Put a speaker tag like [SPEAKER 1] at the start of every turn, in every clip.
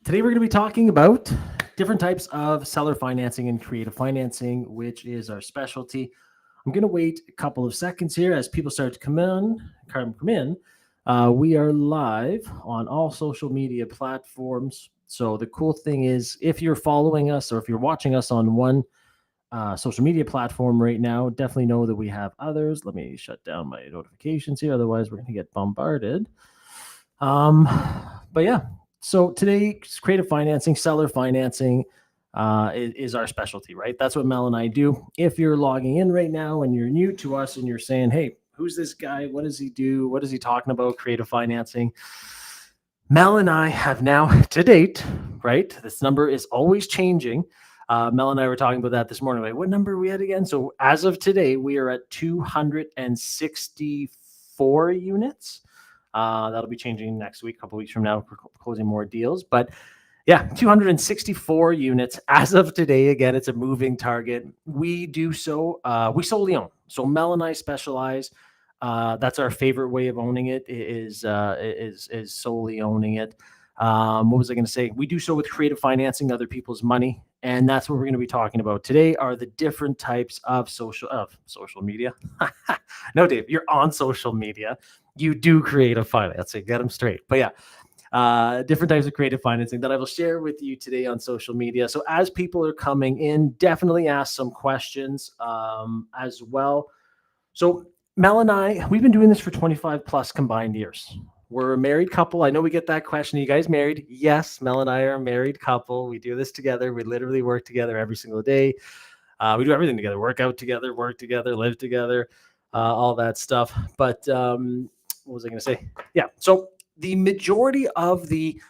[SPEAKER 1] Today we're going to be talking about different types of seller financing and creative financing, which is our specialty. I'm going to wait a couple of seconds here as people start to come in. We are live on all social media platforms. So the cool thing is, if you're following us or if you're watching us on one social media platform right now, definitely know that we have others. Let me shut down my notifications here. Otherwise, we're going to get bombarded. But yeah, so today, creative financing, seller financing is our specialty, right? That's what Mel and I do. If you're logging in right now and you're new to us and you're saying, hey, who's this guy? What does he do? What is he talking about? Creative financing. Mel and I have now, to date, right? This number is always changing. Mel and I were talking about that this morning. Like, what number are we at again? So as of today, we are at 264 units. That'll be changing next week, a couple weeks from now. We're closing more deals. But yeah, 264 units as of today. Again, it's a moving target. We do so, we solely own. So Mel and I specialize. That's our favorite way of owning it is solely owning it. What was I going to say? We do so with creative financing, other people's money. And that's what we're going to be talking about today are the different types of social media. No, Dave, you're on social media. You do creative financing, get them straight. But yeah, different types of creative financing that I will share with you today on social media. So as people are coming in, definitely ask some questions as well. So Mel and I, we've been doing this for 25 plus combined years. We're a married couple. I know we get that question. Are you guys married? Yes, Mel and I are a married couple. We do this together. We literally work together every single day. We do everything together, work out together, work together, live together, all that stuff. But what was I going to say? Yeah. So the majority of the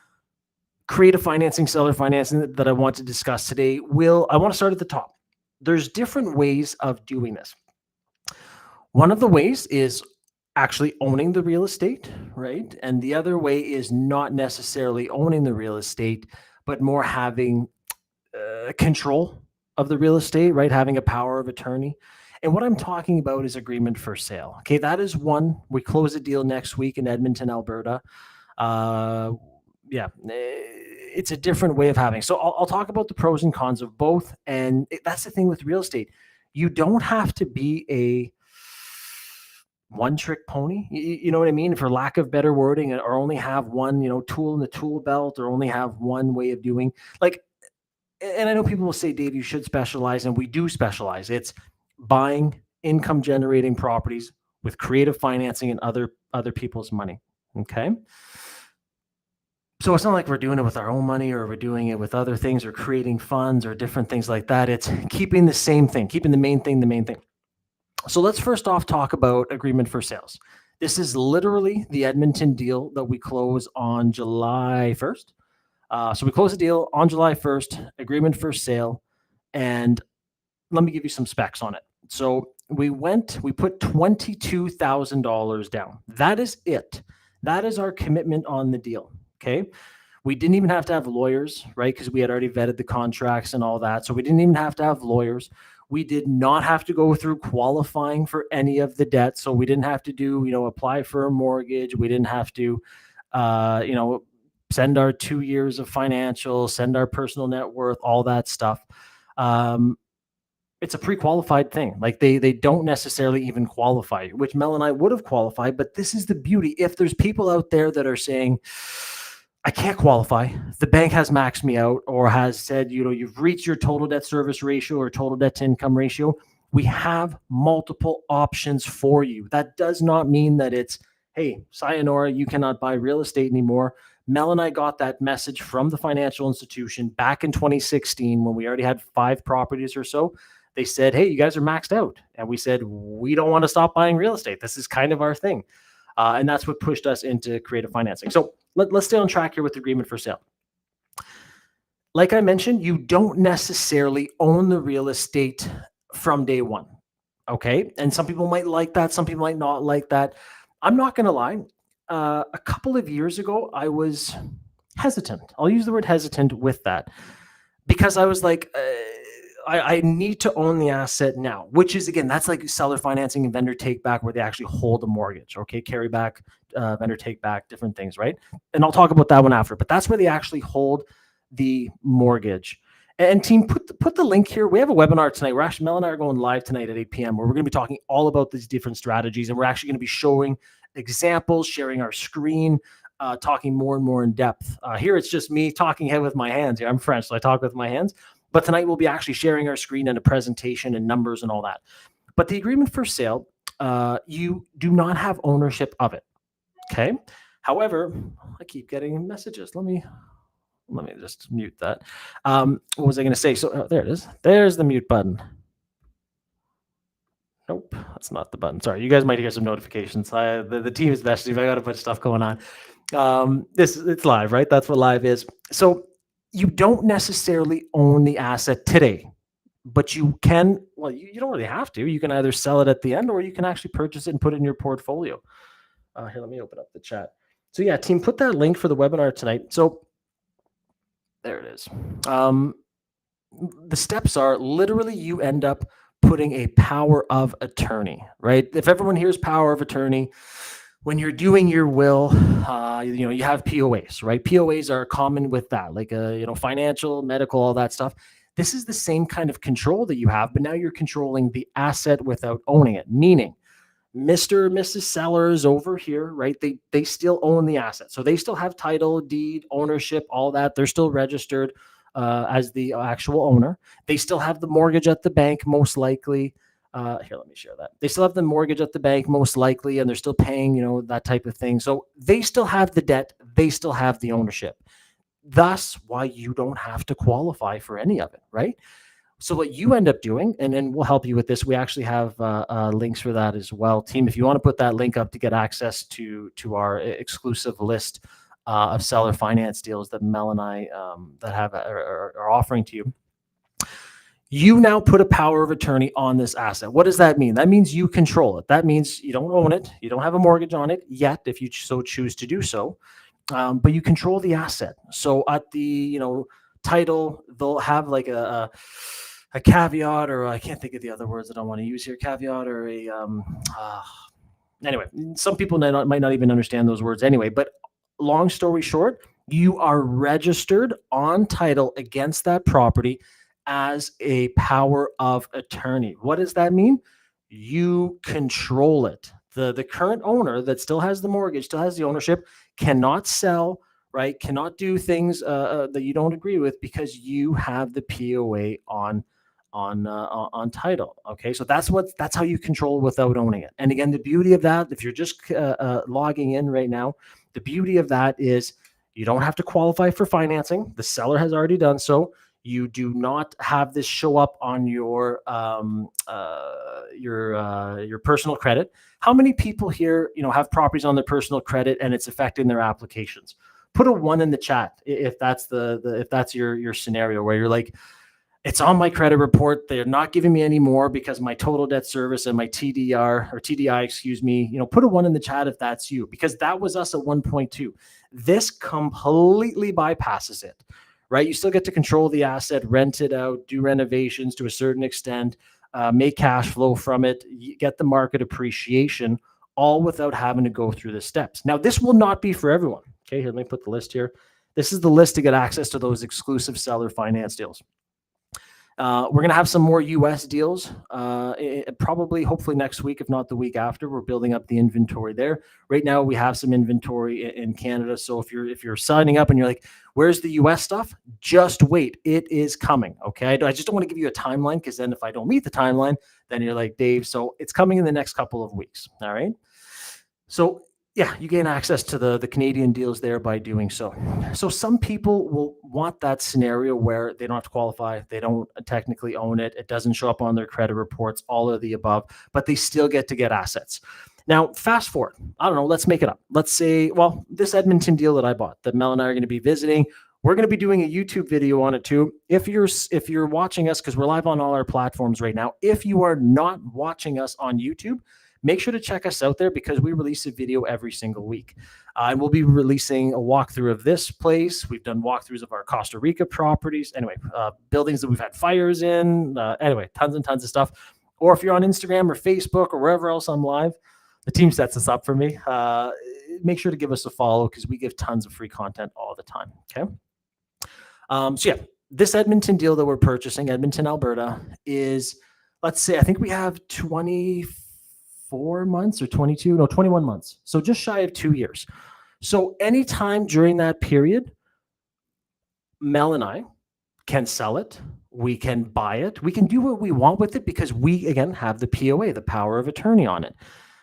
[SPEAKER 1] creative financing, seller financing that I want to discuss today I want to start at the top. There's different ways of doing this. One of the ways is actually owning the real estate, right? And the other way is not necessarily owning the real estate, but more having control of the real estate, right? Having a power of attorney. And what I'm talking about is agreement for sale. Okay, that is one. We close a deal next week in Edmonton, Alberta. It's a different way of having. So I'll talk about the pros and cons of both. And that's the thing with real estate. You don't have to be a one-trick pony. You know what I mean? For lack of better wording, or only have one, tool in the tool belt, or only have one way of doing. Like, and I know people will say, Dave, you should specialize, and we do specialize. It's buying income generating properties with creative financing and other people's money. Okay. So it's not like we're doing it with our own money or we're doing it with other things or creating funds or different things like that. It's keeping the same thing, keeping the main thing. So let's first off talk about agreement for sales. This is literally the Edmonton deal that we close on July 1st. So we close the deal on July 1st, agreement for sale. And let me give you some specs on it. So we put $22,000 down. That is it. That is our commitment on the deal. Okay. We didn't even have to have lawyers, right? Because we had already vetted the contracts and all that. So we didn't even have to have lawyers. We did not have to go through qualifying for any of the debt. So we didn't have to apply for a mortgage. We didn't have to, send our 2 years of financials, send our personal net worth, all that stuff. It's a pre-qualified thing. Like they don't necessarily even qualify, which Mel and I would have qualified. But this is the beauty. If there's people out there that are saying, I can't qualify, the bank has maxed me out or has said, you've reached your total debt service ratio or total debt to income ratio, we have multiple options for you. That does not mean that it's, hey, sayonara, you cannot buy real estate anymore. Mel and I got that message from the financial institution back in 2016 when we already had 5 properties or so. They said, hey, you guys are maxed out. And we said, we don't want to stop buying real estate. This is kind of our thing. And that's what pushed us into creative financing. So let's stay on track here with agreement for sale. Like I mentioned, you don't necessarily own the real estate from day one. Okay. And some people might like that. Some people might not like that. I'm not going to lie. A couple of years ago, I was hesitant. I'll use the word hesitant with that because I was like, I need to own the asset now, which is, again, that's like seller financing and vendor take back where they actually hold a mortgage. Okay. Carry back, vendor take back, different things. Right. And I'll talk about that one after, but that's where they actually hold the mortgage. And team, put the link here. We have a webinar tonight. Mel and I are going live tonight at 8 p.m. where we're going to be talking all about these different strategies. And we're actually going to be showing examples, sharing our screen, talking more and more in depth. Here it's just me talking head with my hands. I'm French, so I talk with my hands. But tonight we'll be actually sharing our screen and a presentation and numbers and all that. But the agreement for sale, you do not have ownership of it. Okay. However, I keep getting messages. Let me just mute that. What was I going to say? So there it is. There's the mute button. Nope, that's not the button. Sorry, you guys might hear some notifications. The team is messaging. I got a bunch of stuff going on. It's live, right? That's what live is. So you don't necessarily own the asset today, but you can. Well, you don't really have to. You can either sell it at the end, or you can actually purchase it and put it in your portfolio. Here, let me open up the chat. So yeah, team, put that link for the webinar tonight. So there it is. The steps are literally you end up putting a power of attorney, right? If everyone hears power of attorney, when you're doing your will, you have POAs, right? POAs are common with that, like financial, medical, all that stuff. This is the same kind of control that you have, but now you're controlling the asset without owning it, meaning Mr. or Mrs. Sellers over here, right? They still own the asset. So they still have title, deed, ownership, all that. They're still registered as the actual owner. They still have the mortgage at the bank, most likely. Here, let me share that. They still have the mortgage at the bank, most likely, and they're still paying, that type of thing. So they still have the debt. They still have the ownership. Thus, why you don't have to qualify for any of it, right? So what you end up doing, and then we'll help you with this. We actually have links for that as well. Team, if you want to put that link up to get access to our exclusive list of seller finance deals that Mel and I are offering to you, you now put a power of attorney on this asset. What does that mean? That means you control it. That means you don't own it. You don't have a mortgage on it yet, if you so choose to do so, but you control the asset. So at the title, they'll have like a caveat, or I can't think of the other words that I want to use here. Caveat or anyway, some people might not even understand those words anyway. But long story short, you are registered on title against that property as a power of attorney. What does that mean? You control it. The current owner that still has the mortgage, still has the ownership, cannot sell, right? Cannot do things that you don't agree with because you have the POA on title. Okay, so that's how you control without owning it. And again, the beauty of that, if you're just logging in right now, the beauty of that is you don't have to qualify for financing. The seller has already done so. You do not have this show up on your personal credit. How many people here, have properties on their personal credit and it's affecting their applications? Put a 1 in the chat if that's if that's your scenario where you're like, it's on my credit report. They're not giving me any more because my total debt service and my TDI, excuse me, put a 1 in the chat if that's you, because that was us at 1.2. This completely bypasses it, right? You still get to control the asset, rent it out, do renovations to a certain extent, make cash flow from it, get the market appreciation, all without having to go through the steps. Now, this will not be for everyone. Okay, here, let me put the list here. This is the list to get access to those exclusive seller finance deals. We're going to have some more US deals, probably, hopefully next week, if not the week after. We're building up the inventory there. Right now, we have some inventory in Canada. So if you're signing up and you're like, where's the US stuff? Just wait. It is coming. Okay. I just don't want to give you a timeline, because then if I don't meet the timeline, then you're like, Dave, so it's coming in the next couple of weeks. All right. So yeah, you gain access to the Canadian deals there by doing so. So some people will want that scenario where they don't have to qualify, they don't technically own it, it doesn't show up on their credit reports, all of the above, but they still get assets. Now, fast forward, I don't know, let's make it up. Let's say, well, this Edmonton deal that I bought, that Mel and I are going to be visiting, we're going to be doing a YouTube video on it too. If you're watching us, because we're live on all our platforms right now, if you are not watching us on YouTube, make sure to check us out there, because we release a video every single week. And we'll be releasing a walkthrough of this place. We've done walkthroughs of our Costa Rica properties. Anyway, buildings that we've had fires in. Anyway, tons and tons of stuff. Or if you're on Instagram or Facebook or wherever else I'm live, the team sets this up for me. Make sure to give us a follow, because we give tons of free content all the time. Okay. So yeah, this Edmonton deal that we're purchasing, Edmonton, Alberta, is, let's say, I think we have 24 months or 22, no, 21 months. So just shy of 2 years. So anytime during that period, Mel and I can sell it. We can buy it. We can do what we want with it because we, again, have the POA, the power of attorney on it.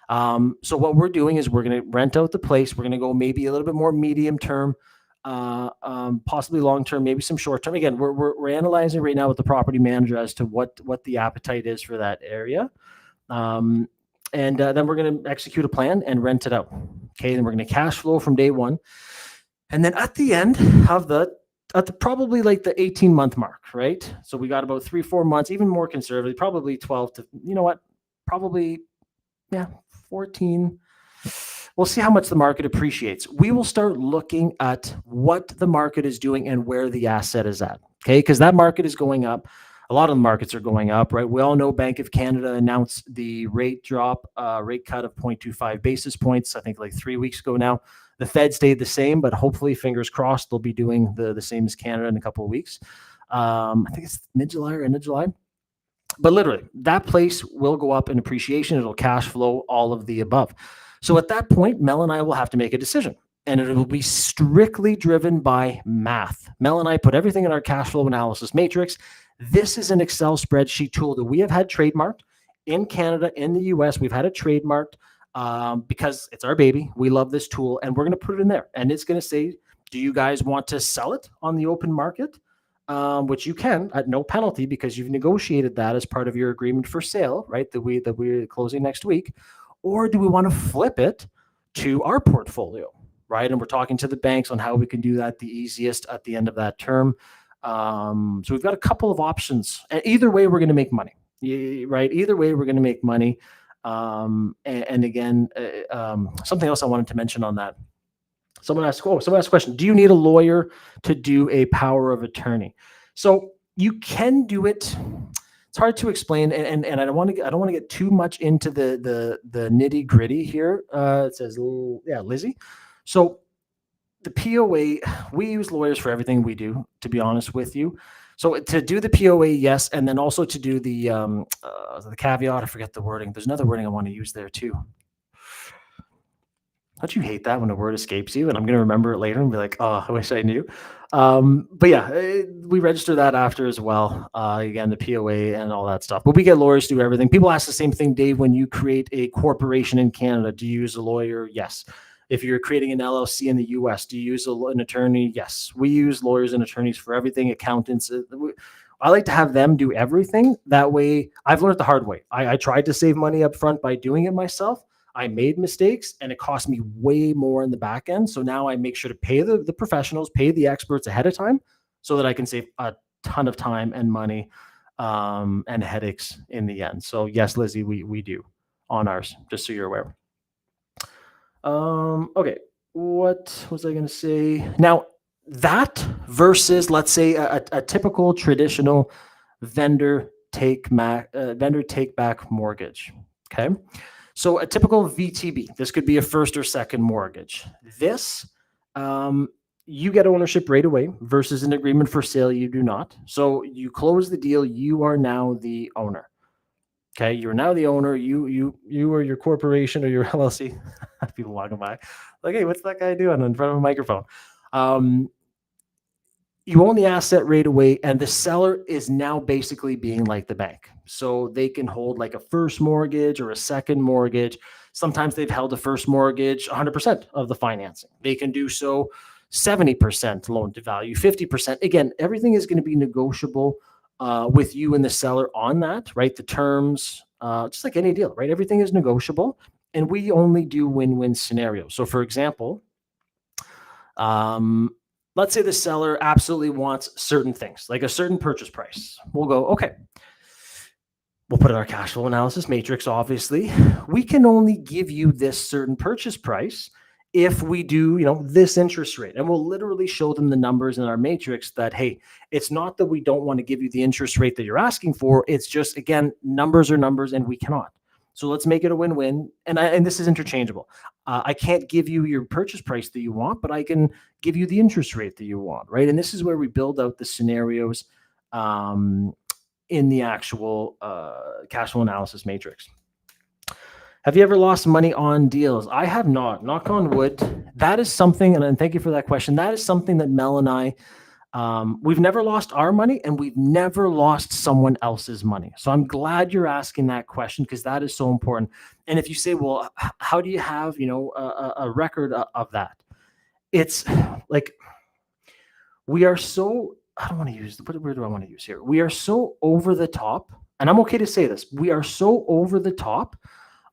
[SPEAKER 1] So what we're doing is we're going to rent out the place. We're going to go maybe a little bit more medium term, possibly long term, maybe some short term. Again, we're analyzing right now with the property manager as to what the appetite is for that area. And then we're going to execute a plan and rent it out. Okay, then we're going to cash flow from day one. And then at the end of probably like the 18-month mark, right? So we got about 3-4 months, even more conservatively, probably 12 to, probably, 14. We'll see how much the market appreciates. We will start looking at what the market is doing and where the asset is at. Okay, because that market is going up. A lot of the markets are going up, right? We all know Bank of Canada announced the rate cut of 0.25 basis points, I think like 3 weeks ago now. The Fed stayed the same, but hopefully, fingers crossed, they'll be doing the same as Canada in a couple of weeks. I think it's mid-July or end of July. But literally, that place will go up in appreciation. It'll cash flow, all of the above. So at that point, Mel and I will have to make a decision. And it will be strictly driven by math. Mel and I put everything in our cash flow analysis matrix. This is an Excel spreadsheet tool that we have had trademarked in Canada, in the US. We've had it trademarked because it's our baby. We love this tool, and we're going to put it in there. And it's going to say, do you guys want to sell it on the open market? Which you can at no penalty because you've negotiated that as part of your agreement for sale, right? That we're closing next week. Or do we want to flip it to our portfolio, right? And we're talking to the banks on how we can do that the easiest at the end of that term. So we've got a couple of options. And either way, we're going to make money, right? Either way, we're going to make money. And again, something else I wanted to mention on that. Someone asked a question. Do you need a lawyer to do a power of attorney? So you can do it. It's hard to explain, and I don't want to get too much into the nitty gritty here. It says, Lizzie. So the POA, we use lawyers for everything we do, to be honest with you. So to do the POA, yes, and then also to do the caveat. I forget the wording. There's another wording I want to use there too. Don't you hate that when a word escapes you? And I'm going to remember it later and be like, oh, I wish I knew. But yeah, we register that after as well. Again, the POA and all that stuff. But we get lawyers to do everything. People ask the same thing, Dave, when you create a corporation in Canada, do you use a lawyer? Yes. If you're creating an LLC in the US, do you use an attorney? Yes. We use lawyers and attorneys for everything, accountants. I like to have them do everything. That way, I've learned the hard way. I tried to save money up front by doing it myself. I made mistakes and it cost me way more in the back end. So now I make sure to pay the professionals, pay the experts ahead of time so that I can save a ton of time and money and headaches in the end. So yes, Lizzie, we do on ours, just so you're aware. Okay, what was I going to say? Now that versus, let's say, a typical traditional vendor take back mortgage. Okay. So a typical VTB, this could be a first or second mortgage. This, you get ownership right away versus an agreement for sale, you do not. So you close the deal, you are now the owner. Okay, you're now the owner. You or your corporation or your LLC. People walking by, like, hey, what's that guy doing in front of a microphone? You own the asset right away, and the seller is now basically being like the bank. So they can hold like a first mortgage or a second mortgage. Sometimes they've held a first mortgage 100% of the financing. They can do so 70% loan to value, 50%. Again, everything is going to be negotiable with you and the seller on that, right? The terms, just like any deal, right? Everything is negotiable, and we only do win-win scenarios. So for example, let's say the seller absolutely wants certain things, like a certain purchase price. We'll go, okay, we'll put in our cash flow analysis matrix, obviously. We can only give you this certain purchase price if we do, this interest rate. And we'll literally show them the numbers in our matrix that, hey, it's not that we don't want to give you the interest rate that you're asking for. It's just, again, numbers are numbers and we cannot. So let's make it a win-win. And this is interchangeable. I can't give you your purchase price that you want, but I can give you the interest rate that you want, right? And this is where we build out the scenarios um, in the actual cash flow analysis matrix. Have you ever lost money on deals? I have not. Knock on wood. That is something, and thank you for that question. That is something that Mel and I, we've never lost our money, and we've never lost someone else's money. So I'm glad you're asking that question, because that is so important. And if you say, well, how do you have, a record of that? It's like, we are so, I don't want to use, what word do I want to use here? We are so over the top, and I'm okay to say this. We are so over the top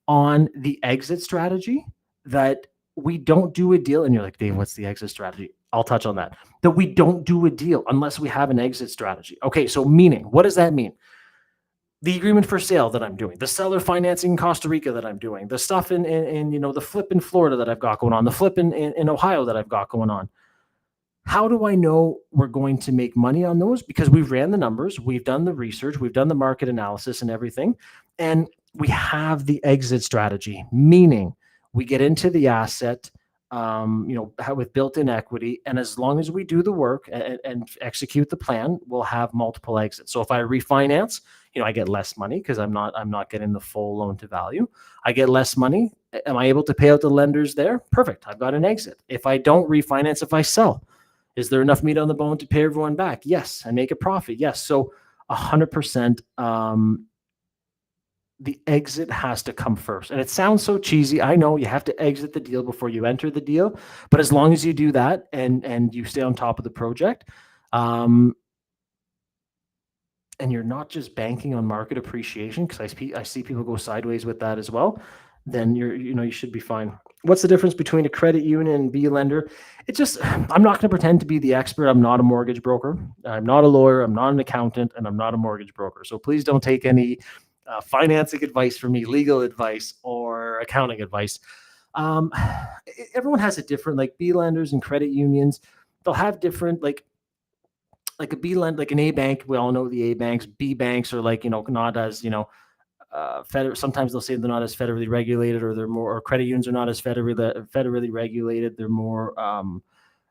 [SPEAKER 1] on the exit strategy that we don't do a deal. And you're like, Dave, what's the exit strategy? I'll touch on that. That we don't do a deal unless we have an exit strategy. Okay, so meaning, what does that mean? The agreement for sale that I'm doing, the seller financing in Costa Rica that I'm doing, the stuff in the flip in Florida that I've got going on, the flip in Ohio that I've got going on. How do I know we're going to make money on those? Because we've ran the numbers, we've done the research, we've done the market analysis and everything. And we have the exit strategy, meaning we get into the asset, with built-in equity. And as long as we do the work and execute the plan, we'll have multiple exits. So if I refinance, I get less money because I'm not getting the full loan to value. I get less money. Am I able to pay out the lenders there? Perfect. I've got an exit. If I don't refinance, if I sell, is there enough meat on the bone to pay everyone back? Yes. And make a profit. Yes. So 100%. The exit has to come first. And it sounds so cheesy. I know you have to exit the deal before you enter the deal, but as long as you do that and you stay on top of the project, and you're not just banking on market appreciation, because I see people go sideways with that as well, then you should be fine. What's the difference between a credit union and B lender? I'm not going to pretend to be the expert. I'm not a mortgage broker. I'm not a lawyer. I'm not an accountant, and I'm not a mortgage broker. So please don't take any financing advice from me, legal advice, or accounting advice. Everyone has a different, like B lenders and credit unions. They'll have different, like a B lend, like an A bank. We all know the A banks. B banks are like, not as, sometimes they'll say they're not as federally regulated, or credit unions are not as federally regulated. They're more,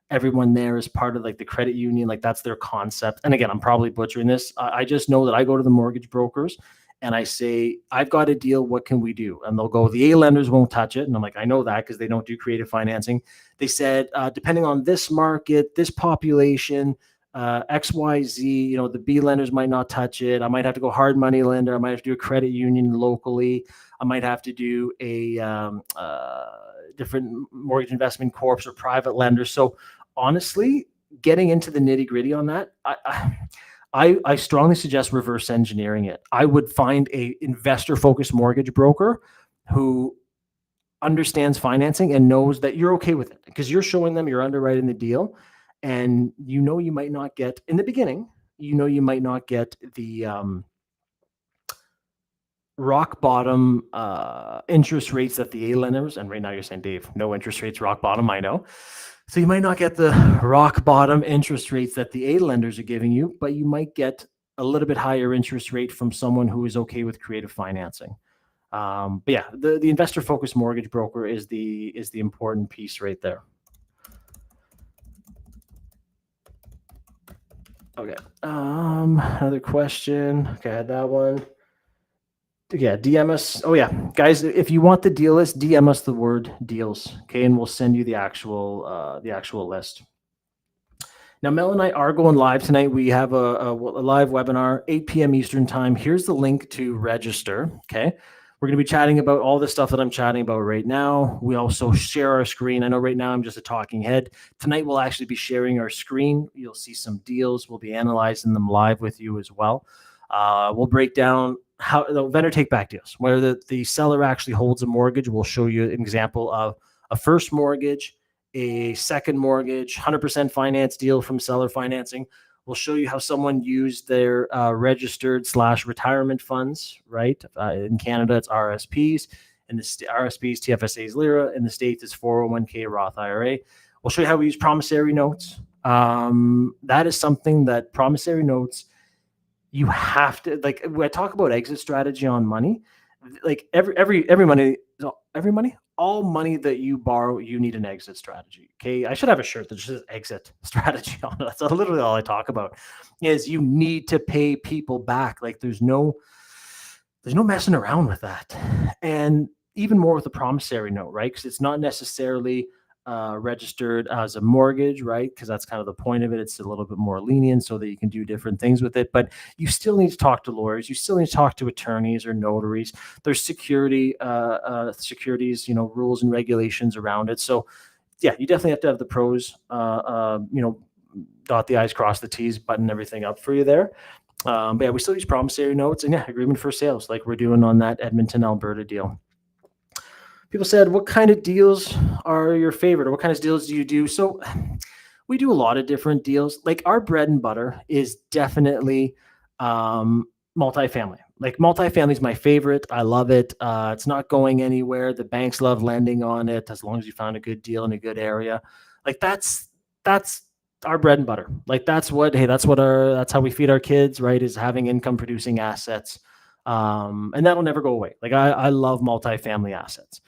[SPEAKER 1] everyone there is part of like the credit union. Like that's their concept. And again, I'm probably butchering this. I just know that I go to the mortgage brokers and I say, I've got a deal. What can we do? And they'll go, the A lenders won't touch it. And I'm like, I know that because they don't do creative financing. They said, depending on this market, this population, XYZ, the B lenders might not touch it. I might have to go hard money lender. I might have to do a credit union locally. I might have to do a different mortgage investment corps or private lenders. So honestly, getting into the nitty gritty on that, I strongly suggest reverse engineering it. I would find a investor-focused mortgage broker who understands financing and knows that you're okay with it, because you're showing them you're underwriting the deal, and you might not get in the beginning. You might not get the rock bottom interest rates that the A lenders. And right now you're saying, Dave, no interest rates, rock bottom. I know. So you might not get the rock bottom interest rates that the A lenders are giving you, but you might get a little bit higher interest rate from someone who is okay with creative financing. But yeah, the investor focused mortgage broker is the important piece right there. Okay. Another question. Okay, I had that one. Yeah, DM us. Oh yeah, guys, if you want the deal list, DM us the word deals, okay, and we'll send you the actual list. Now, Mel and I are going live tonight. We have a live webinar, 8 p.m. Eastern time. Here's the link to register. Okay, we're going to be chatting about all the stuff that I'm chatting about right now. We also share our screen. I know right now I'm just a talking head. Tonight we'll actually be sharing our screen. You'll see some deals. We'll be analyzing them live with you as well. We'll break down how the vendor take back deals, where the seller actually holds a mortgage. We'll show you an example of a first mortgage, a second mortgage, 100% finance deal from seller financing. We'll show you how someone used their registered/retirement funds, right? In Canada, it's RSPs. In the RSPs, TFSA's LIRA. In the States, it's 401k Roth IRA. We'll show you how we use promissory notes. That is something that promissory notes, you have to, like, when I talk about exit strategy on money, like every money, every money, all money that you borrow, you need an exit strategy. Okay, I should have a shirt that just says exit strategy on it. That's literally all I talk about. Is you need to pay people back. Like there's no messing around with that. And even more with the promissory note, right? Because it's not necessarily registered as a mortgage, right? Because that's kind of the point of it. It's a little bit more lenient so that you can do different things with it. But you still need to talk to lawyers. You still need to talk to attorneys or notaries. There's securities, rules and regulations around it. So yeah, you definitely have to have the pros, dot the I's, cross the T's, button everything up for you there. But yeah, we still use promissory notes and yeah, agreement for sales like we're doing on that Edmonton, Alberta deal. People said, what kind of deals are your favorite or what kind of deals do you do? So we do a lot of different deals. Like our bread and butter is definitely multifamily. Like multifamily is my favorite. I love it. It's not going anywhere. The banks love lending on it as long as you found a good deal in a good area. Like that's our bread and butter. Like that's how we feed our kids, right? Is having income producing assets. And that'll never go away. Like I love multifamily assets.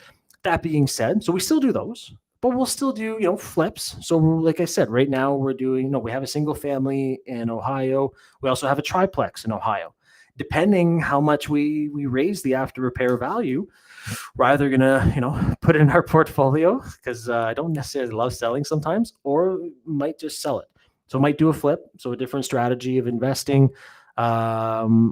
[SPEAKER 1] That being said, so we still do those, but we'll still do, flips. So like I said, right now we're doing, we have a single family in Ohio. We also have a triplex in Ohio. Depending how much we raise the after repair value, we're either gonna, put it in our portfolio because I don't necessarily love selling sometimes, or might just sell it. So might do a flip. So a different strategy of investing.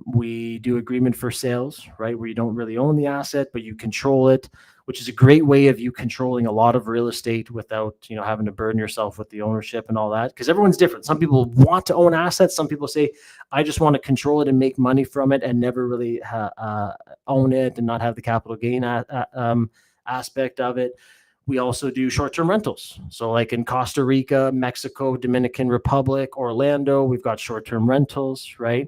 [SPEAKER 1] We do agreement for sales, right? Where you don't really own the asset, but you control it, which is a great way of you controlling a lot of real estate without, having to burden yourself with the ownership and all that. Because everyone's different. Some people want to own assets. Some people say, I just want to control it and make money from it and never really own it and not have the capital gain aspect of it. We also do short-term rentals. So like in Costa Rica, Mexico, Dominican Republic, Orlando, we've got short-term rentals, right?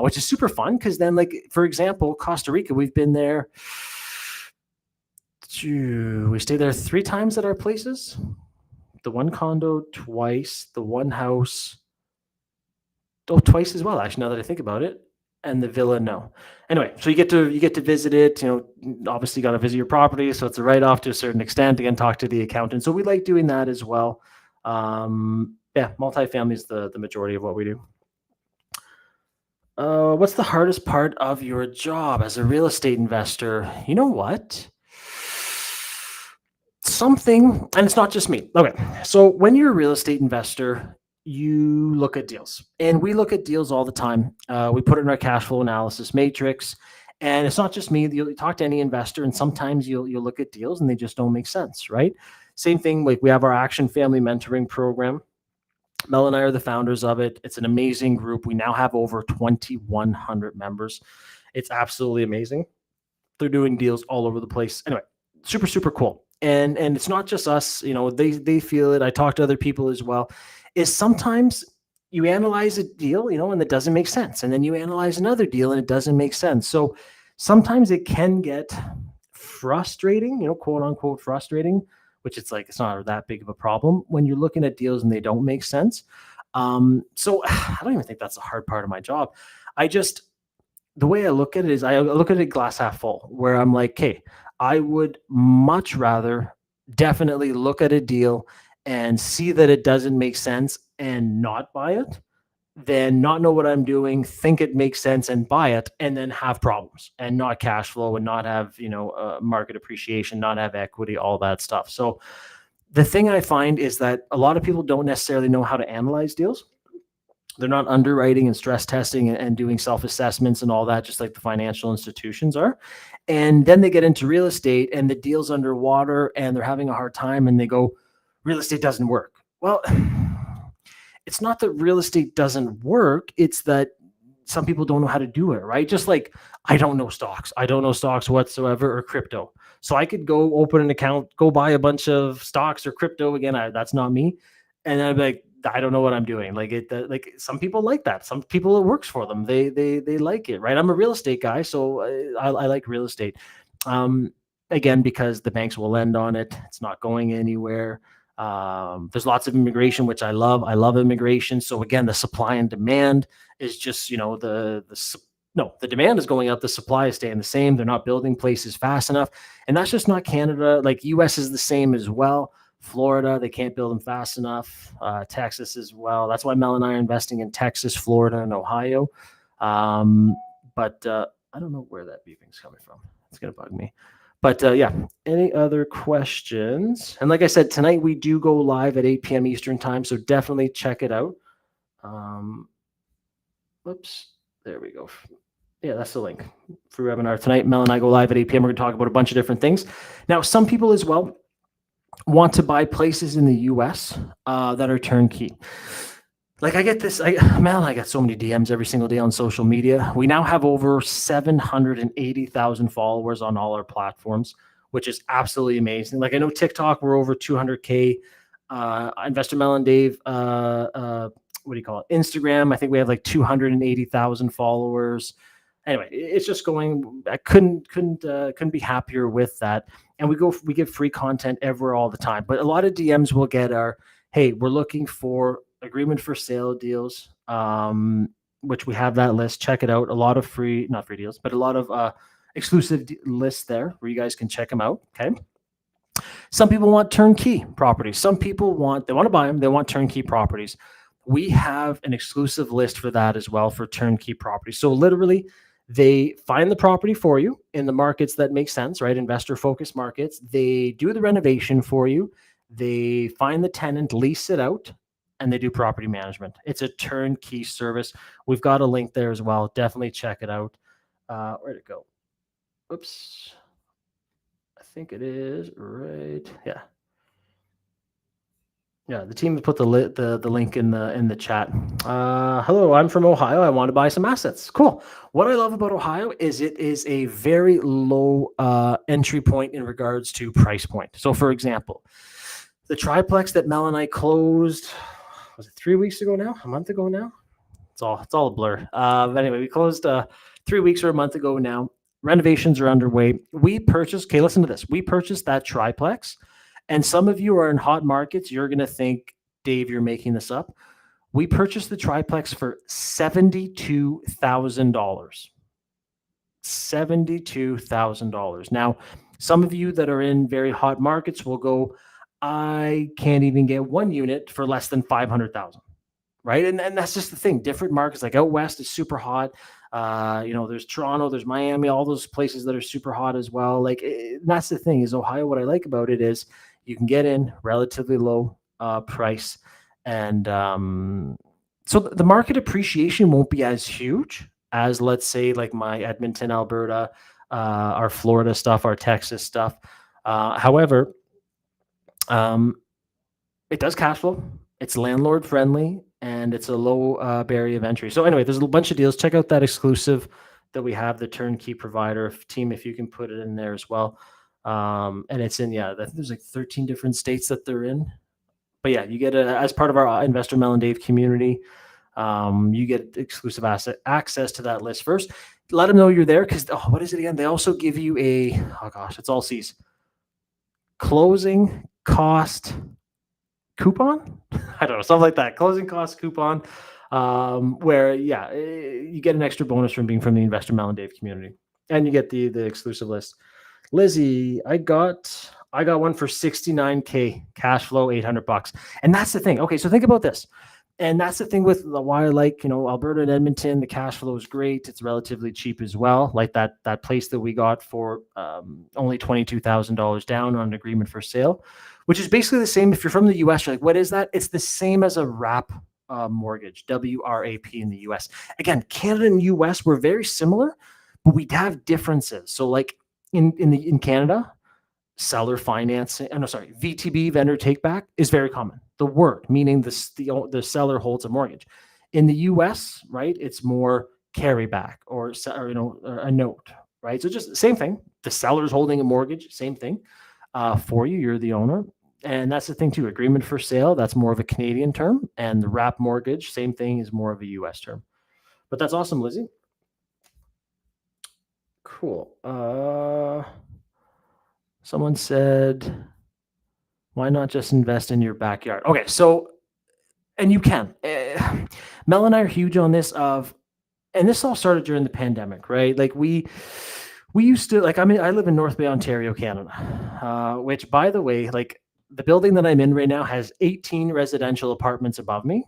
[SPEAKER 1] Which is super fun because then, like, for example, Costa Rica, we've been there. We stayed there 3 times at our places. The one condo twice, the one house, twice as well, actually, now that I think about it. And the villa, no. Anyway, so you get to visit it. Obviously, got to visit your property, so it's a write-off to a certain extent. Again, talk to the accountant. So we like doing that as well. Yeah, multifamily is the majority of what we do. What's the hardest part of your job as a real estate investor? You know what? Something, and it's not just me. Okay, so when you're a real estate investor, you look at deals, and we look at deals all the time. We put it in our cash flow analysis matrix, and it's not just me. You talk to any investor, and sometimes you'll look at deals and they just don't make sense, right? Same thing. Like we have our Action Family Mentoring Program. Mel and I are the founders of it. It's an amazing group. We now have over 2,100 members. It's absolutely amazing. They're doing deals all over the place. Anyway, super, super cool. And it's not just us, they feel it. I talk to other people as well. Is sometimes you analyze a deal, and it doesn't make sense. And then you analyze another deal and it doesn't make sense. So sometimes it can get frustrating, quote unquote frustrating, which it's like, it's not that big of a problem when you're looking at deals and they don't make sense. So I don't even think that's the hard part of my job. The way I look at it is I look at it glass half full, where I'm like, okay, I would much rather definitely look at a deal and see that it doesn't make sense and not buy it than not know what I'm doing, think it makes sense and buy it, and then have problems and not cash flow and not have, market appreciation, not have equity, all that stuff. So the thing I find is that a lot of people don't necessarily know how to analyze deals. They're not underwriting and stress testing and doing self-assessments and all that, just like the financial institutions are. And then they get into real estate and the deal's underwater and they're having a hard time and they go, real estate doesn't work. Well, it's not that real estate doesn't work. It's that some people don't know how to do it, right? Just like I don't know stocks. I don't know stocks whatsoever or crypto. So I could go open an account, go buy a bunch of stocks or crypto. Again, that's not me. And then I'd be like, I don't know what I'm doing. Like some people like that. Some people it works for them. They like it, right? I'm a real estate guy, so I like real estate. Again, because the banks will lend on it. It's not going anywhere. There's lots of immigration, which I love. I love immigration. So again, the supply and demand is just, No, the demand is going up. The supply is staying the same. They're not building places fast enough. And that's just not Canada. Like US is the same as well. Florida, they can't build them fast enough. Texas as well. That's why Mel and I are investing in Texas, Florida, and Ohio. But I don't know where that beeping's coming from. It's going to bug me. But yeah, any other questions? And like I said, tonight we do go live at 8 p.m. Eastern time. So definitely check it out. Whoops. There we go. Yeah, that's the link. Free webinar tonight. Mel and I go live at 8 p.m. We're going to talk about a bunch of different things. Now, some people as well want to buy places in the US that are turnkey. Like I get this, Mel, I get so many DMs every single day on social media. We now have over 780,000 followers on all our platforms, which is absolutely amazing. Like I know TikTok, we're over 200K. Investor Mel and Dave, what do you call it? Instagram, I think we have like 280,000 followers. Anyway, it's just going. I couldn't be happier with that. And we give free content everywhere all the time. But a lot of DMs we'll get are, hey, we're looking for agreement for sale deals, which we have that list. Check it out. A lot of not free deals, but a lot of exclusive lists there where you guys can check them out. Okay. Some people want turnkey properties. Some people they want to buy them. They want turnkey properties. We have an exclusive list for that as well for turnkey properties. So literally, they find the property for you in the markets that make sense, right? Investor focused markets. They do the renovation for you. They find the tenant, lease it out, and they do property management. It's a turnkey service. We've got a link there as well. Definitely check it out. Where'd it go? Oops. I think it is right. Yeah. Yeah, the team put the link in the chat. Hello, I'm from Ohio. I want to buy some assets. Cool. What I love about Ohio is it is a very low entry point in regards to price point. So, for example, the triplex that Mel and I closed, was it 3 weeks ago now? A month ago now? It's all a blur. But anyway, we closed 3 weeks or a month ago now. Renovations are underway. We purchased. Okay, listen to this. We purchased that triplex. And some of you are in hot markets. You're going to think, Dave, you're making this up. We purchased the triplex for $72,000. $72,000. Now, some of you that are in very hot markets will go, I can't even get one unit for less than $500,000. Right. And that's just the thing. Different markets, like out west is super hot. There's Toronto, there's Miami, all those places that are super hot as well. Like that's the thing is Ohio. What I like about it is you can get in relatively low price. And so the market appreciation won't be as huge as, let's say, like my Edmonton, Alberta, our Florida stuff, our Texas stuff. However, it does cash flow. It's landlord friendly. And it's a low barrier of entry. So anyway, there's a bunch of deals. Check out that exclusive that we have, the turnkey provider team, if you can put it in there as well. And it's in, I think there's like 13 different states that they're in. But yeah, you get as part of our Investor Mel and Dave community, you get exclusive access to that list first. Let them know you're there because, what is it again? They also give you it's all C's. Closing cost coupon. I don't know, something like that. Closing cost coupon, where you get an extra bonus from being from the Investor Mel and Dave community, and you get the exclusive list. Lizzie, I got one for $69K, cash flow $800, and that's the thing. Okay, so think about this, and that's the thing with why I like Alberta and Edmonton. The cash flow is great. It's relatively cheap as well. Like that place that we got for only $22,000 down on an agreement for sale, which is basically the same. If you're from the US, you're like, what is that? It's the same as a WRAP mortgage, WRAP in the US. Again, Canada and US, we're very similar, but we have differences. So like in Canada, seller financing, VTB, vendor take back, is very common. The word, meaning the seller holds a mortgage. In the US, right, it's more carry back or a note, right? So just the same thing. The seller's holding a mortgage, same thing. For you, you're the owner. And that's the thing too, agreement for sale, that's more of a Canadian term. And the WRAP mortgage, same thing, is more of a US term. But that's awesome, Lizzie. Cool. Someone said, why not just invest in your backyard? Okay, so, and you can. Mel and I are huge on this of, and this all started during the pandemic, right? Like we used to, like, I mean, I live in North Bay, Ontario, Canada, which, by the way, like, the building that I'm in right now has 18 residential apartments above me,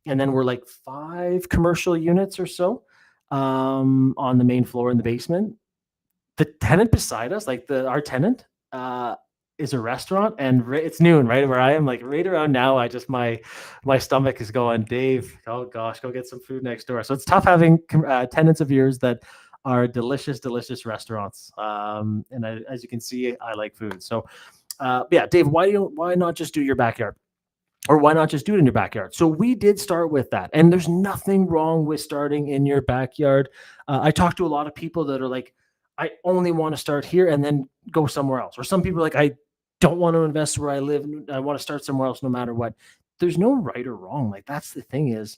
[SPEAKER 1] and then we're like 5 commercial units or so on the main floor in the basement. The tenant beside us, like our tenant, is a restaurant, and it's noon, right where I am. Like right around now, I just my stomach is going, Dave. Oh gosh, go get some food next door. So it's tough having tenants of yours that are delicious, delicious restaurants. And as you can see, I like food. So, yeah, Dave, why not just do your backyard? Or why not just do it in your backyard? So we did start with that, and there's nothing wrong with starting in your backyard. I talk to a lot of people that are like, I only want to start here and then go somewhere else. Or some people are like, I don't want to invest where I live. I want to start somewhere else no matter what. There's no right or wrong. Like, that's the thing is,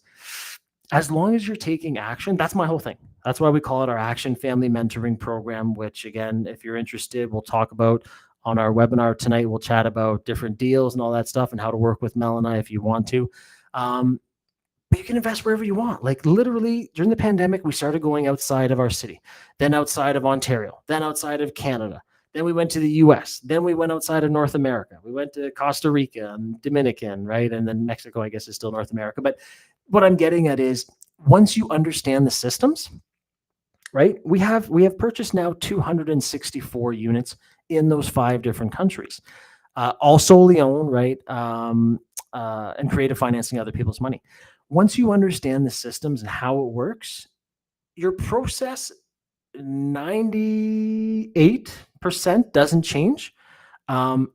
[SPEAKER 1] as long as you're taking action, that's my whole thing. That's why we call it our Action Family Mentoring Program, which, again, if you're interested, we'll talk about on our webinar tonight. We'll chat about different deals and all that stuff and how to work with Mel and I if you want to. But you can invest wherever you want. Like, literally during the pandemic, we started going outside of our city, then outside of Ontario, then outside of Canada. Then we went to the US. Then we went outside of North America. We went to Costa Rica and Dominican, right? And then Mexico, I guess, is still North America. But what I'm getting at is, once you understand the systems, right? We have purchased now 264 units in those 5 different countries, all solely owned, right? And creative financing other people's money. Once you understand the systems and how it works, your process 98% doesn't change.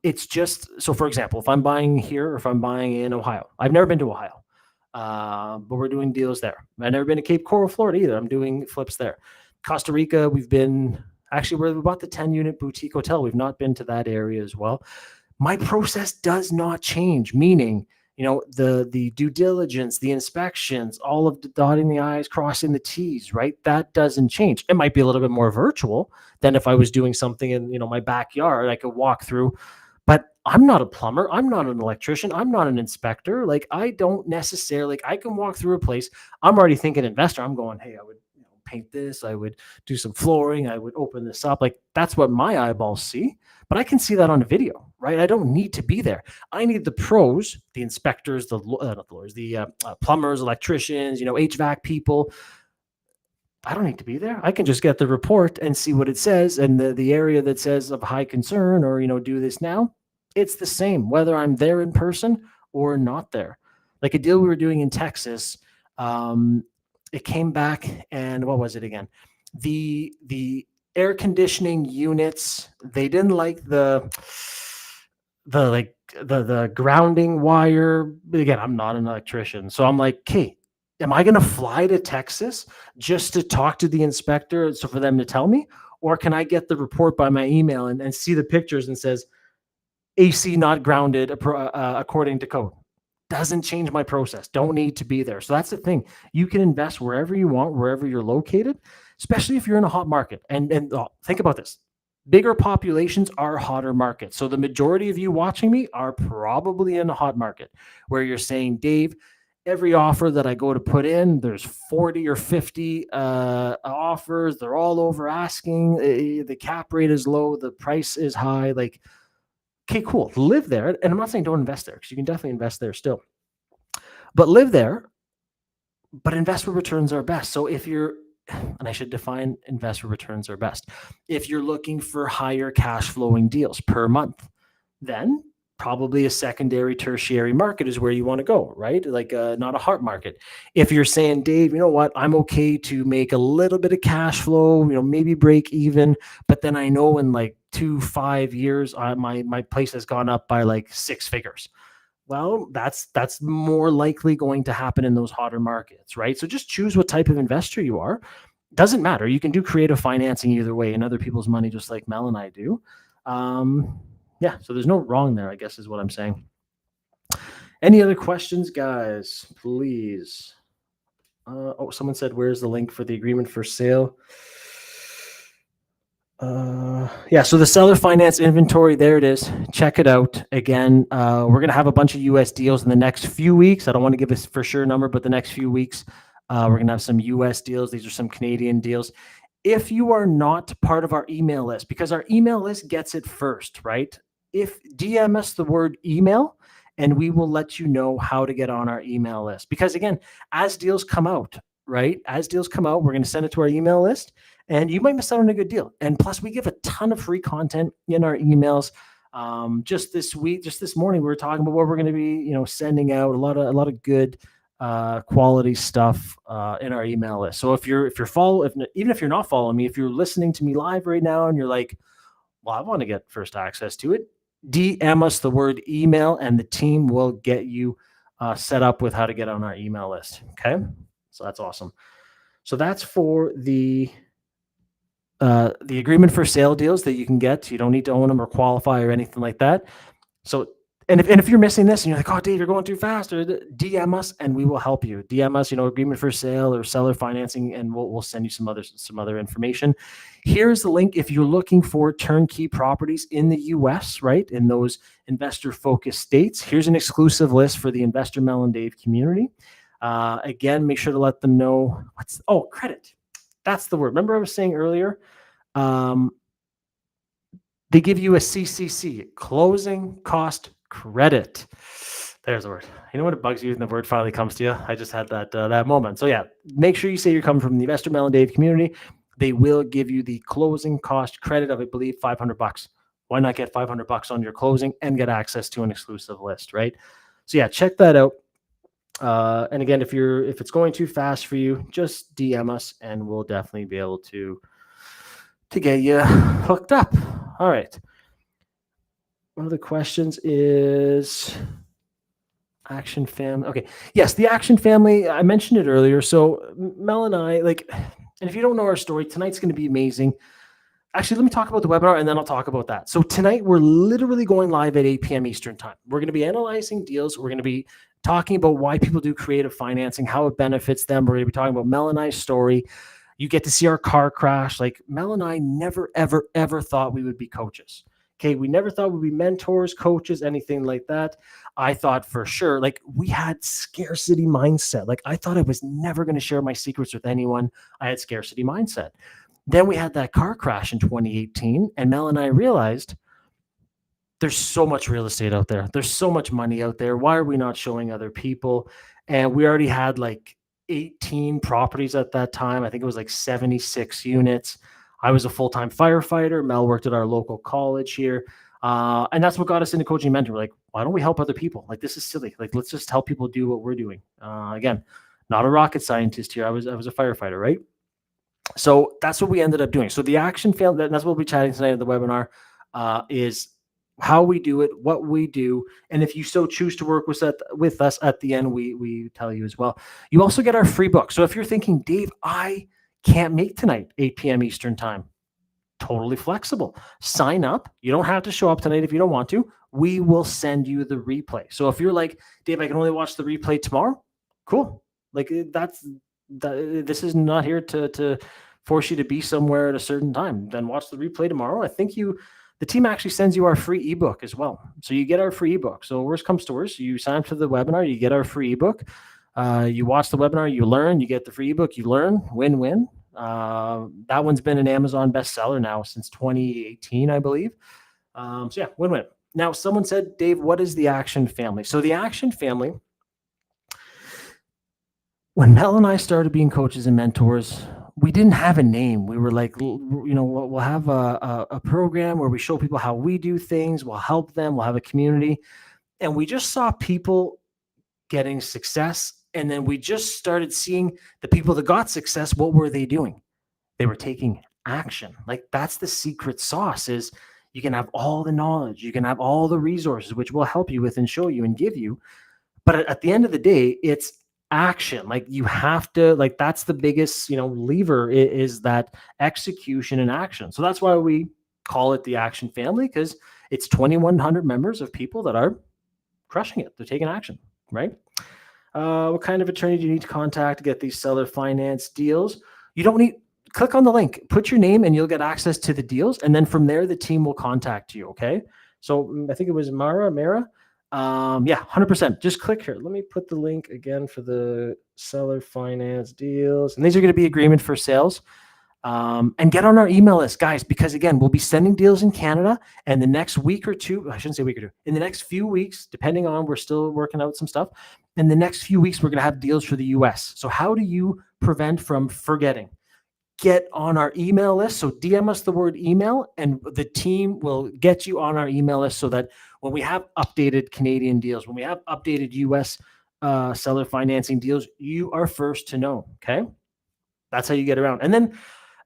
[SPEAKER 1] It's just, so for example, if I'm buying here or if I'm buying in Ohio, I've never been to Ohio, but we're doing deals there. I've never been to Cape Coral, Florida either. I'm doing flips there. Costa Rica, we bought the 10-unit boutique hotel. We've not been to that area as well. My process does not change, meaning, the due diligence, the inspections, all of the dotting the I's, crossing the T's, right? That doesn't change. It might be a little bit more virtual than if I was doing something in, my backyard. I could walk through, but I'm not a plumber. I'm not an electrician. I'm not an inspector. Like, I don't necessarily, I can walk through a place. I'm already thinking investor. I'm going, hey, I would paint this. I would do some flooring. I would open this up. Like, that's what my eyeballs see, but I can see that on a video, right? I don't need to be there. I need the pros, the inspectors, not the lawyers, the plumbers, electricians, HVAC people. I don't need to be there. I can just get the report and see what it says. And the area that says of high concern or, do this now, it's the same, whether I'm there in person or not there. Like a deal we were doing in Texas, it came back, and what was it again? The air conditioning units, they didn't like the grounding wire. Again, I'm not an electrician, so I'm like, okay, am I going to fly to Texas just to talk to the inspector, so for them to tell me, or can I get the report by my email and see the pictures and says AC not grounded according to code? Doesn't change my process. Don't need to be there. So that's the thing. You can invest wherever you want, wherever you're located, especially if you're in a hot market. And think about this. Bigger populations are hotter markets. So the majority of you watching me are probably in a hot market where you're saying, Dave, every offer that I go to put in, there's 40 or 50 offers. They're all over asking. The cap rate is low. The price is high. Like, okay, cool. Live there. And I'm not saying don't invest there, because you can definitely invest there still. But live there, but invest where returns are best. So if you're, and I should define invest where returns are best. If you're looking for higher cash flowing deals per month, then probably a secondary, tertiary market is where you want to go, right? Like not a hard market. If you're saying, Dave, you know what, I'm okay to make a little bit of cash flow, maybe break even, but then I know in like 2-5 years, my place has gone up by like 6 figures. Well, that's more likely going to happen in those hotter markets, right? So just choose what type of investor you are. Doesn't matter. You can do creative financing either way in other people's money, just like Mel and I do. Yeah, so there's no wrong there, I guess, is what I'm saying. Any other questions, guys? Please. Someone said, where's the link for the agreement for sale? Yeah, so the seller finance inventory, there it is. Check it out. Again, we're going to have a bunch of US deals in the next few weeks. I don't want to give a for sure number, but the next few weeks. We're going to have some US deals. These are some Canadian deals. If you are not part of our email list, because our email list gets it first, right? If DM us the word email, and we will let you know how to get on our email list. Because again, as deals come out, right? As deals come out, we're going to send it to our email list, and you might miss out on a good deal. And plus, we give a ton of free content in our emails. Just this week, just this morning, we were talking about what we're going to be, sending out a lot of good quality stuff in our email list. So even if you're not following me, if you're listening to me live right now and you're like, well, I want to get first access to it, DM us the word email and the team will get you set up with how to get on our email list. Okay. So that's awesome. So that's for the agreement for sale deals that you can get. You don't need to own them or qualify or anything like that. So, and if you're missing this and you're like, oh, Dave, you're going too fast, or DM us and we will help you. DM us, agreement for sale or seller financing, and we'll send you some other information. Here's the link if you're looking for turnkey properties in the US, right? In those investor focused states. Here's an exclusive list for the Investor Mel and Dave community. Again, make sure to let them know credit. That's the word. Remember I was saying earlier, they give you a CCC, closing cost credit. There's the word. You know what it bugs you when the word finally comes to you? I just had that moment. So yeah, make sure you say you're coming from the Investor Mel and Dave community. They will give you the closing cost credit of, I believe, $500. Why not get $500 on your closing and get access to an exclusive list, right? So yeah, check that out. And again, if it's going too fast for you, just DM us and we'll definitely be able to get you hooked up. All right. One of the questions is Action Family. Okay. Yes, the Action Family. I mentioned it earlier. So Mel and I, and if you don't know our story, tonight's going to be amazing. Actually, let me talk about the webinar and then I'll talk about that. So tonight we're literally going live at 8 p.m. Eastern time. We're going to be analyzing deals. We're going to be talking about why people do creative financing, how it benefits them. We're going to be talking about Mel and I's story. You get to see our car crash. Mel and I never, ever, ever thought we would be coaches. Okay. We never thought we'd be mentors, coaches, anything like that. I thought for sure, we had scarcity mindset. I thought I was never going to share my secrets with anyone. I had scarcity mindset. Then we had that car crash in 2018, and Mel and I realized there's so much real estate out there. There's so much money out there. Why are we not showing other people? And we already had 18 properties at that time. I think it was 76 units. I was a full-time firefighter. Mel worked at our local college here. And that's what got us into coaching mentor. Why don't we help other people? This is silly. Let's just help people do what we're doing. Again, not a rocket scientist here. I was a firefighter, right? So that's what we ended up doing. So the Action Family, that's what we'll be chatting tonight at the webinar, is how we do it, what we do. And if you so choose to work with us at the end, we tell you as well. You also get our free book. So if you're thinking, Dave, I can't make tonight, 8 p.m. Eastern time, totally flexible. Sign up. You don't have to show up tonight if you don't want to. We will send you the replay. So if you're like, Dave, I can only watch the replay tomorrow, cool. This is not here to force you to be somewhere at a certain time. Then watch the replay tomorrow. I think the team actually sends you our free ebook as well. So you get our free ebook. So worst comes to worst, you sign up to the webinar, you get our free ebook. You watch the webinar, you learn, you get the free ebook, you learn, win-win. That one's been an Amazon bestseller now since 2018, I believe. So yeah, win-win. Now, someone said, Dave, what is the Action Family? So the Action Family, when Mel and I started being coaches and mentors, we didn't have a name. We were we'll have a program where we show people how we do things. We'll help them. We'll have a community. And we just saw people getting success. And then we just started seeing the people that got success. What were they doing? They were taking action. That's the secret sauce is you can have all the knowledge. You can have all the resources, which will help you with and show you and give you. But at the end of the day, it's action. You have to, that's the biggest, lever is that execution and action. So that's why we call it the Action Family, because it's 2,100 members of people that are crushing it. They're taking action, right? What kind of attorney do you need to contact to get these seller finance deals? You don't need, click on the link, put your name and you'll get access to the deals. And then from there, the team will contact you. Okay. So I think it was Mara. Yeah, 100%. Just click here. Let me put the link again for the seller finance deals. And these are going to be agreement for sales. And get on our email list, guys, because again, we'll be sending deals in Canada, and the next week or two, I shouldn't say week or two, in the next few weeks, depending on, we're still working out some stuff. In the next few weeks, we're going to have deals for the US. So how do you prevent from forgetting? Get on our email list. So DM us the word email, and the team will get you on our email list so that when we have updated Canadian deals, when we have updated US seller financing deals, you are first to know. Okay. That's how you get around. And then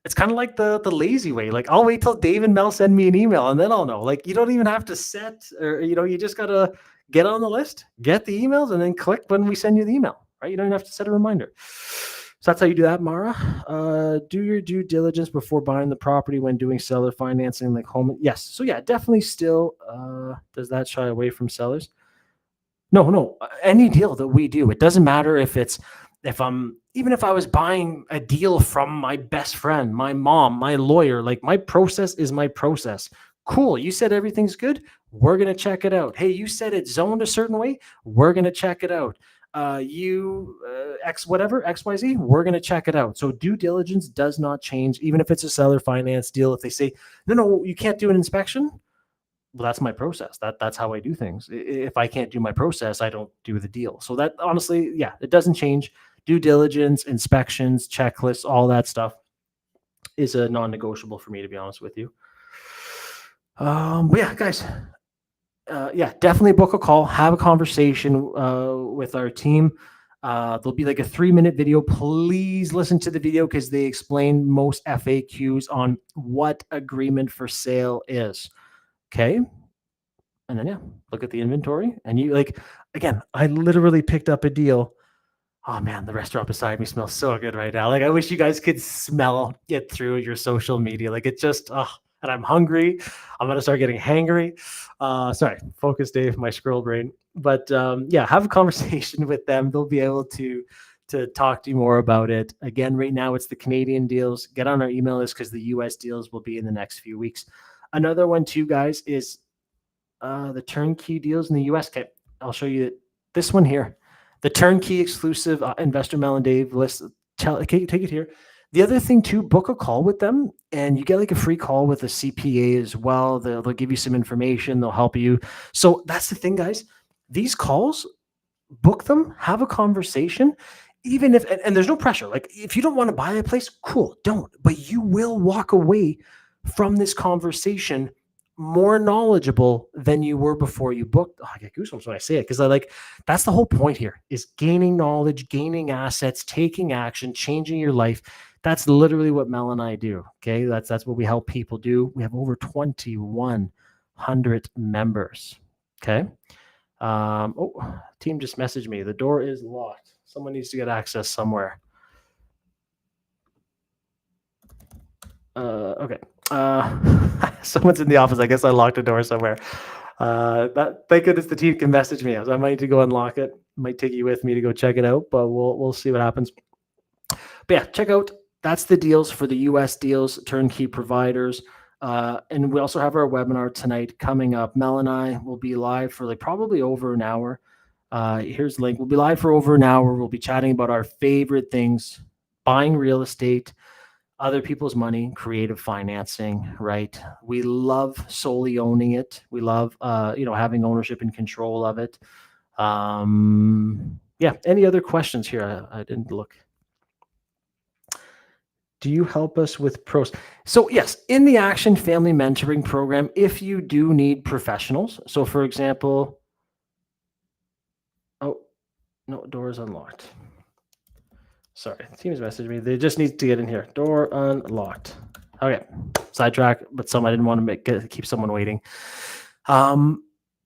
[SPEAKER 1] it's kind of like the lazy way. Like, I'll wait till Dave and Mel send me an email and then I'll know. Like, you don't even have to set, or you just gotta get on the list, get the emails, and then click when we send you the email. Right? You don't even have to set a reminder. So that's how you do that, Mara. Do your due diligence before buying the property when doing seller financing, like home. Yes. So yeah, definitely still. Does that shy away from sellers? No. Any deal that we do, it doesn't matter even if I was buying a deal from my best friend, my mom, my lawyer, like, my process is my process. Cool. You said everything's good. We're going to check it out. Hey, you said it's zoned a certain way. We're going to check it out. XYZ, we're going to check it out. So due diligence does not change, even if it's a seller finance deal. If they say, no, you can't do an inspection. Well, that's my process. That's how I do things. If I can't do my process, I don't do the deal. So that, honestly, yeah, it doesn't change. Due diligence, inspections, checklists, all that stuff is a non-negotiable for me, to be honest with you. But yeah, guys, yeah, definitely book a call, have a conversation with our team. There'll be like a 3-minute video. Please listen to the video because they explain most FAQs on what agreement for sale is. Okay. And then, yeah, look at the inventory, and you, like, again, I literally picked up a deal. Oh man, the restaurant beside me smells so good right now. Like, I wish you guys could smell it through your social media. Like, it just, and I'm hungry. I'm going to start getting hangry. Sorry, focus, Dave, my squirrel brain. But yeah, have a conversation with them. They'll be able to talk to you more about it. Again, right now it's the Canadian deals. Get on our email list because the US deals will be in the next few weeks. Another one too, guys, is the turnkey deals in the US. Okay, I'll show you this one here. The turnkey exclusive Investor Mel and Dave list. Okay, take it here. The other thing too, book a call with them, and you get like a free call with a CPA as well. They'll give you some information. They'll help you. So that's the thing, guys. These calls, book them, have a conversation. Even if, and there's no pressure. Like, if you don't want to buy a place, cool, don't. But you will walk away from this conversation more knowledgeable than you were before you booked. Oh, I get goosebumps when I say it, because that's the whole point here, is gaining knowledge, gaining assets, taking action, changing your life. That's literally what Mel and I do. Okay. That's what we help people do. We have over 2,100 members. Okay. Team just messaged me. The door is locked. Someone needs to get access somewhere. Okay. Someone's in the office. I guess I locked the door somewhere. Thank goodness the team can message me. So I might need to go unlock it. Might take you with me to go check it out, but we'll see what happens. But yeah, check out. That's the deals for the US deals, turnkey providers. And we also have our webinar tonight coming up. Mel and I will be live for like probably over an hour. Here's the link. We'll be live for over an hour. We'll be chatting about our favorite things: buying real estate, other people's money, creative financing, right? We love solely owning it. We love, having ownership and control of it. Yeah. Any other questions here? I didn't look. Do you help us with pros? So yes, in the Action Family Mentoring Program, if you do need professionals. So for example, oh, no, door is unlocked. Sorry, team's messaged me. They just need to get in here. Door unlocked. Okay, sidetrack, but I didn't want to keep someone waiting.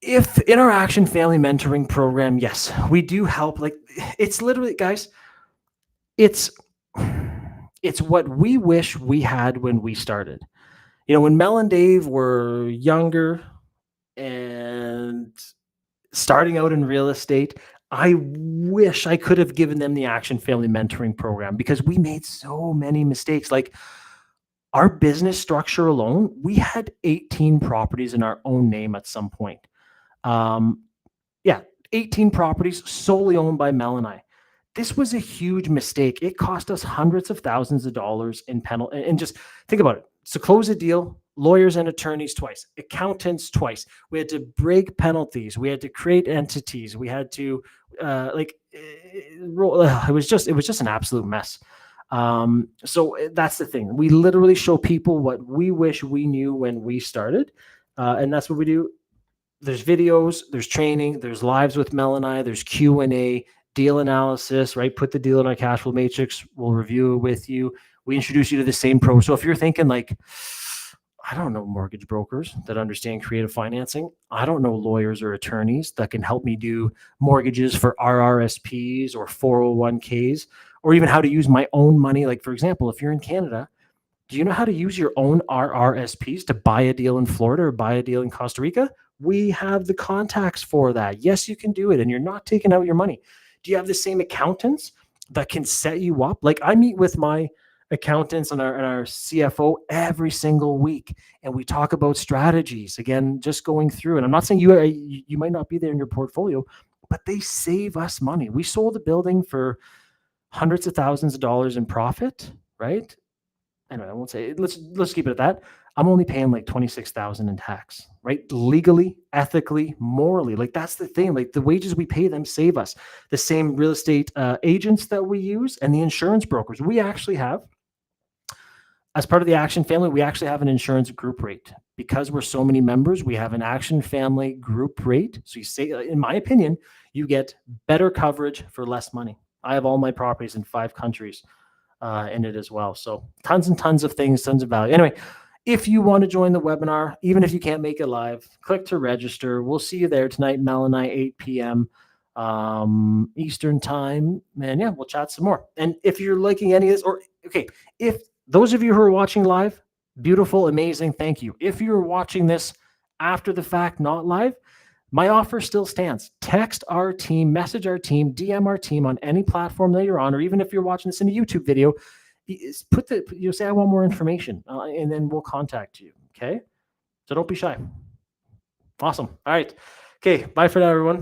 [SPEAKER 1] If in our Action Family Mentoring Program, yes, we do help. Like, it's literally, guys, it's what we wish we had when we started. When Mel and Dave were younger and starting out in real estate, I wish I could have given them the Action Family Mentoring Program, because we made so many mistakes. Like, our business structure alone, we had 18 properties in our own name at some point. 18 properties solely owned by Mel and I. This was a huge mistake. It cost us hundreds of thousands of dollars in penalty. And just think about it. So close a deal, lawyers and attorneys twice, accountants twice. We had to break penalties. We had to create entities. We had to it was just an absolute mess. So that's the thing. We literally show people what we wish we knew when we started. And that's what we do. There's videos, there's training, there's lives with Mel and I, there's Q&A, deal analysis, right? Put the deal in our cash flow matrix. We'll review it with you. We introduce you to the same pro. So if you're thinking like, I don't know mortgage brokers that understand creative financing. I don't know lawyers or attorneys that can help me do mortgages for RRSPs or 401ks, or even how to use my own money. Like, for example, if you're in Canada, do you know how to use your own RRSPs to buy a deal in Florida or buy a deal in Costa Rica? We have the contacts for that. Yes, you can do it, and you're not taking out your money. Do you have the same accountants that can set you up? Like, I meet with my accountants and our CFO every single week, and we talk about strategies. Again, just going through. And I'm not saying you might not be there in your portfolio, but they save us money. We sold a building for hundreds of thousands of dollars in profit, right? Anyway, I won't say it. Let's keep it at that. I'm only paying like 26,000 in tax, right? Legally, ethically, morally. Like, that's the thing. Like, the wages we pay them save us. The same real estate agents that we use and the insurance brokers. We actually have, as part of the Action family, we actually have an insurance group rate. Because we're so many members, we have an Action family group rate. So you say, in my opinion, you get better coverage for less money. I have all my properties in 5 countries in it as well. So tons and tons of things, tons of value. Anyway, if you want to join the webinar, even if you can't make it live, click to register. We'll see you there tonight, Mel and I, 8 p.m. Eastern time. And yeah, we'll chat some more. And if you're liking any of this, or okay, if those of you who are watching live, beautiful, amazing, thank you. If you're watching this after the fact, not live, my offer still stands. Text our team, message our team, DM our team on any platform that you're on, or even if you're watching this in a YouTube video, you'll say, I want more information, and then we'll contact you. Okay. So don't be shy. Awesome. All right. Okay. Bye for now, everyone.